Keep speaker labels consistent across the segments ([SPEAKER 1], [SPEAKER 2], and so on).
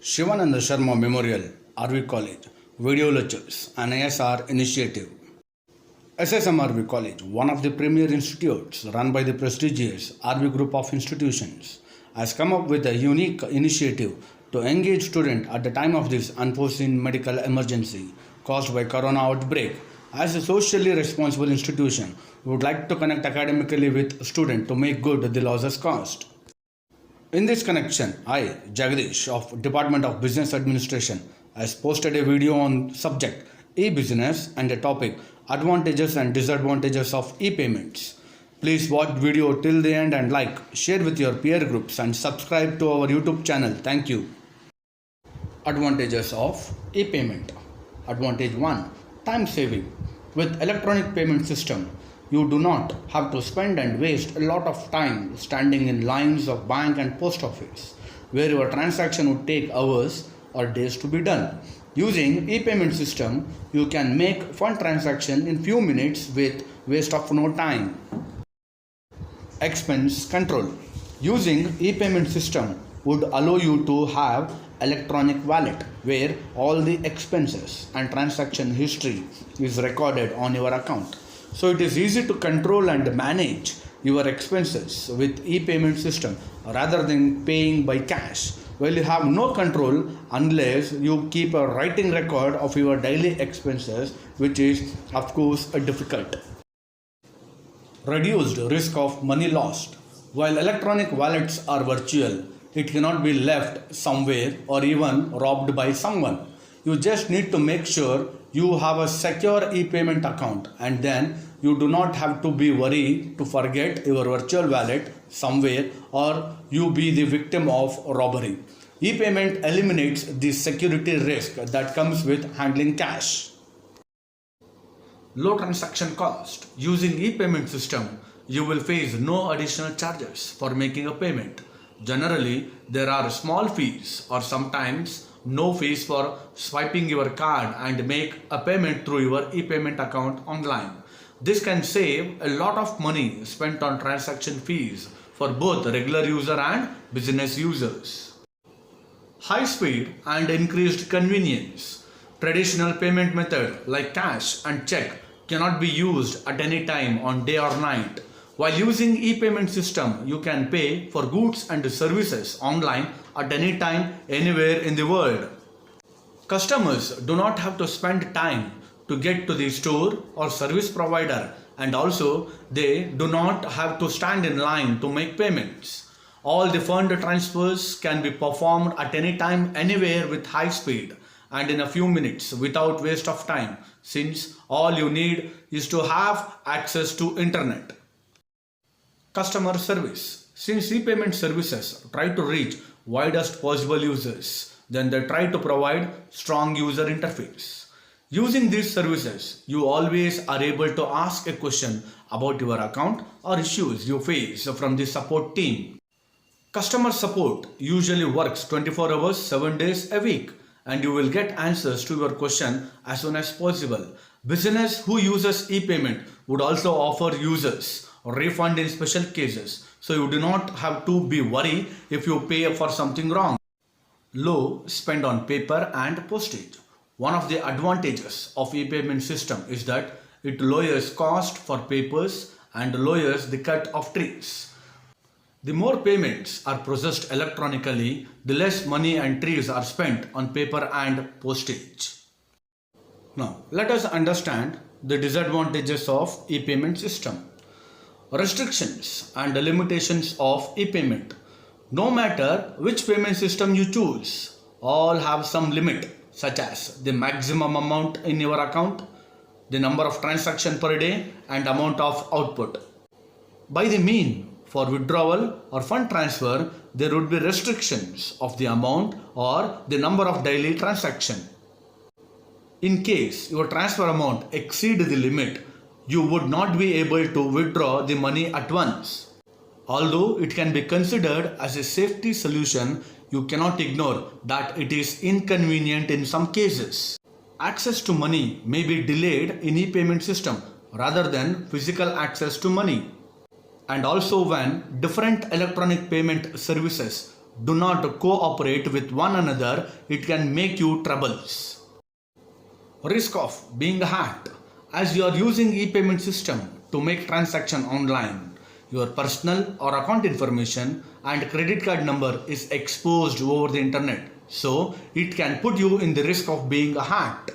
[SPEAKER 1] Shivananda Sharma Memorial, RV College, Video Lectures, an ISR initiative. SSMRV College, one of the premier institutes run by the prestigious RV Group of institutions, has come up with a unique initiative to engage students at the time of this unforeseen medical emergency caused by corona outbreak. As a socially responsible institution, we would like to connect academically with students to make good the losses caused. In this connection, I, Jagdish of Department of Business Administration, has posted a video on subject e-business and the topic advantages and disadvantages of e-payments. Please watch video till the end and like, share with your peer groups and subscribe to our YouTube channel. Thank you. Advantages of e-payment. Advantage 1. Time saving. With electronic payment system, you do not have to spend and waste a lot of time standing in lines of bank and post office, where your transaction would take hours or days to be done. Using e-payment system, you can make fund transaction in few minutes with waste of no time. Expense control. Using e-payment system would allow you to have electronic wallet where all the expenses and transaction history is recorded on your account. So it is easy to control and manage your expenses with e-payment system rather than paying by cash. Well, you have no control unless you keep a writing record of your daily expenses, which is of course difficult. Reduced risk of money lost. While electronic wallets are virtual, it cannot be left somewhere or even robbed by someone. You just need to make sure you have a secure e-payment account, and then you do not have to be worried to forget your virtual wallet somewhere or you be the victim of robbery. E-payment eliminates the security risk that comes with handling cash. Low transaction cost. Using e-payment system, you will face no additional charges for making a payment. Generally, there are small fees or sometimes no fees for swiping your card and make a payment through your e-payment account online. This can save a lot of money spent on transaction fees for both regular user and business users. High speed and increased convenience. Traditional payment method like cash and check cannot be used at any time on day or night. While using e-payment system, you can pay for goods and services online at any time, anywhere in the world. Customers do not have to spend time to get to the store or service provider, and also they do not have to stand in line to make payments. All the fund transfers can be performed at any time, anywhere with high speed and in a few minutes without waste of time, since all you need is to have access to internet. Customer service. Since e-payment services try to reach widest possible users, then they try to provide strong user interface. Using these services, you always are able to ask a question about your account or issues you face from the support team. Customer support usually works 24 hours, 7 days a week, and you will get answers to your question as soon as possible. Business who uses e-payment would also offer users refund in special cases, so you do not have to be worried if you pay for something wrong. Low spend on paper and postage. One of the advantages of e-payment system is that it lowers cost for papers and lowers the cut of trees. The more payments are processed electronically, the less money and trees are spent on paper and postage. Now, let us understand the disadvantages of e-payment system. Restrictions and the limitations of e-payment. No matter which payment system you choose, all have some limit, such as the maximum amount in your account, the number of transactions per day, and amount of output. By the mean for withdrawal or fund transfer, there would be restrictions of the amount or the number of daily transactions. In case your transfer amount exceeds the limit, you would not be able to withdraw the money at once. Although it can be considered as a safety solution, you cannot ignore that it is inconvenient in some cases. Access to money may be delayed in e-payment system rather than physical access to money. And also when different electronic payment services do not cooperate with one another, it can make you troubles. Risk of being hacked. As you are using e-payment system to make transaction online, your personal or account information and credit card number is exposed over the internet. So it can put you in the risk of being hacked.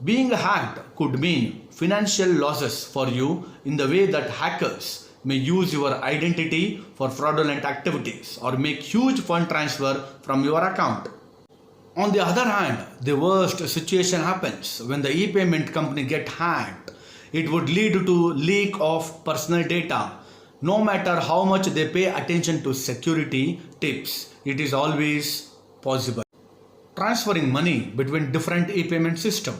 [SPEAKER 1] Being hacked could mean financial losses for you in the way that hackers may use your identity for fraudulent activities or make huge fund transfer from your account. On the other hand, the worst situation happens when the e-payment company get hacked. It would lead to leak of personal data. No matter how much they pay attention to security tips, it is always possible. Transferring money between different e-payment systems.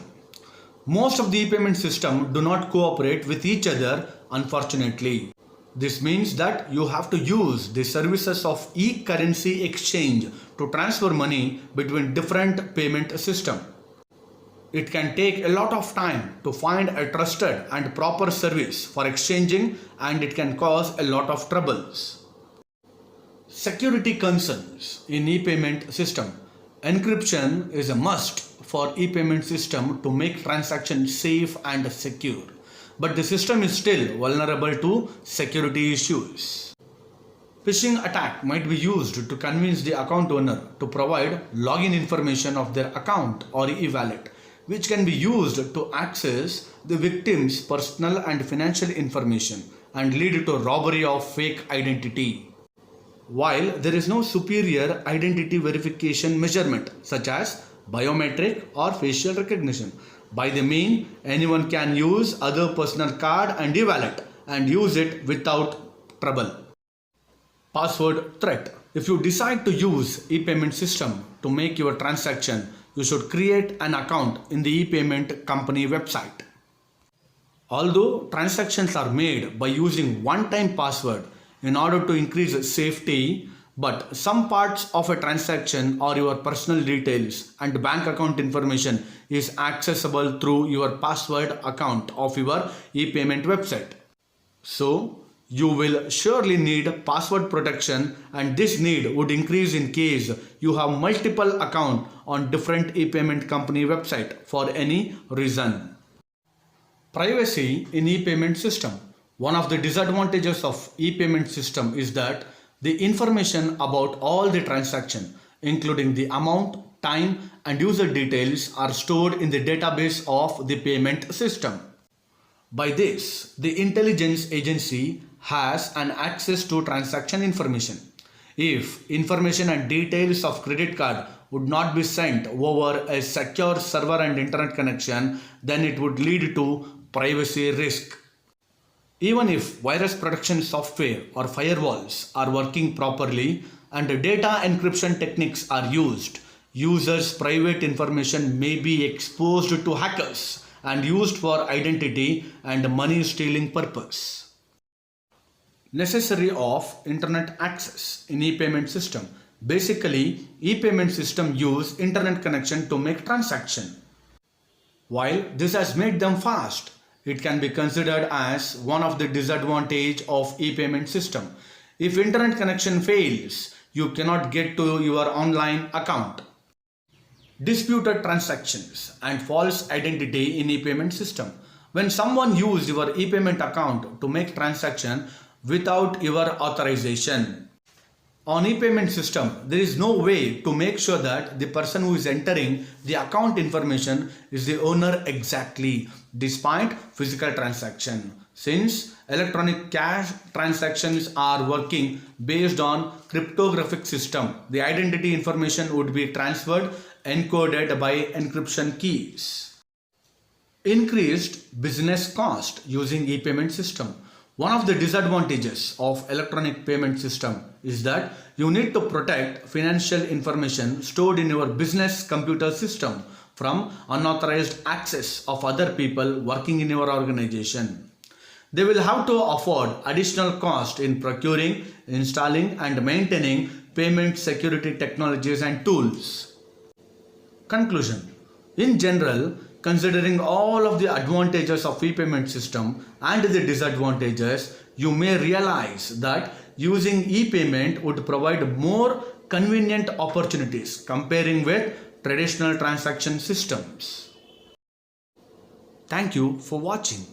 [SPEAKER 1] Most of the e-payment systems do not cooperate with each other, unfortunately. This means that you have to use the services of e-currency exchange to transfer money between different payment systems. It can take a lot of time to find a trusted and proper service for exchanging, and it can cause a lot of troubles. Security concerns in e-payment system. Encryption is a must for e-payment system to make transactions safe and secure. But the system is still vulnerable to security issues. Phishing attack might be used to convince the account owner to provide login information of their account or e-wallet, which can be used to access the victim's personal and financial information and lead to robbery of fake identity. While there is no superior identity verification measurement such as biometric or facial recognition, by the mean anyone can use other personal card and e-wallet and use it without trouble. Password threat. If you decide to use e-payment system to make your transaction, you should create an account in the e-payment company website. Although transactions are made by using one-time password in order to increase safety, but some parts of a transaction or your personal details and bank account information is accessible through your password account of your e-payment website. So you will surely need password protection, and this need would increase in case you have multiple accounts on different e-payment company website for any reason. Privacy in e-payment system. One of the disadvantages of e-payment system is that the information about all the transaction, including the amount, time and user details, are stored in the database of the payment system. By this, the intelligence agency has an access to transaction information. If information and details of credit card would not be sent over a secure server and internet connection, then it would lead to privacy risk. Even if virus protection software or firewalls are working properly and data encryption techniques are used, users' private information may be exposed to hackers and used for identity and money stealing purpose. Necessary of internet access in e-payment system. Basically, e-payment system use internet connection to make transaction. While this has made them fast, it can be considered as one of the disadvantages of e-payment system. If internet connection fails, you cannot get to your online account. Disputed transactions and false identity in e-payment system. When someone used your e-payment account to make transaction without your authorization. On e-payment system, there is no way to make sure that the person who is entering the account information is the owner exactly, despite physical transaction. Since electronic cash transactions are working based on cryptographic system, the identity information would be transferred encoded by encryption keys. Increased business cost using e-payment system. One of the disadvantages of electronic payment system is that you need to protect financial information stored in your business computer system from unauthorized access of other people working in your organization. They will have to afford additional cost in procuring, installing and maintaining payment security technologies and tools. Conclusion. In general, considering all of the advantages of e-payment system and the disadvantages, you may realize that using e-payment would provide more convenient opportunities comparing with traditional transaction systems. Thank you for watching.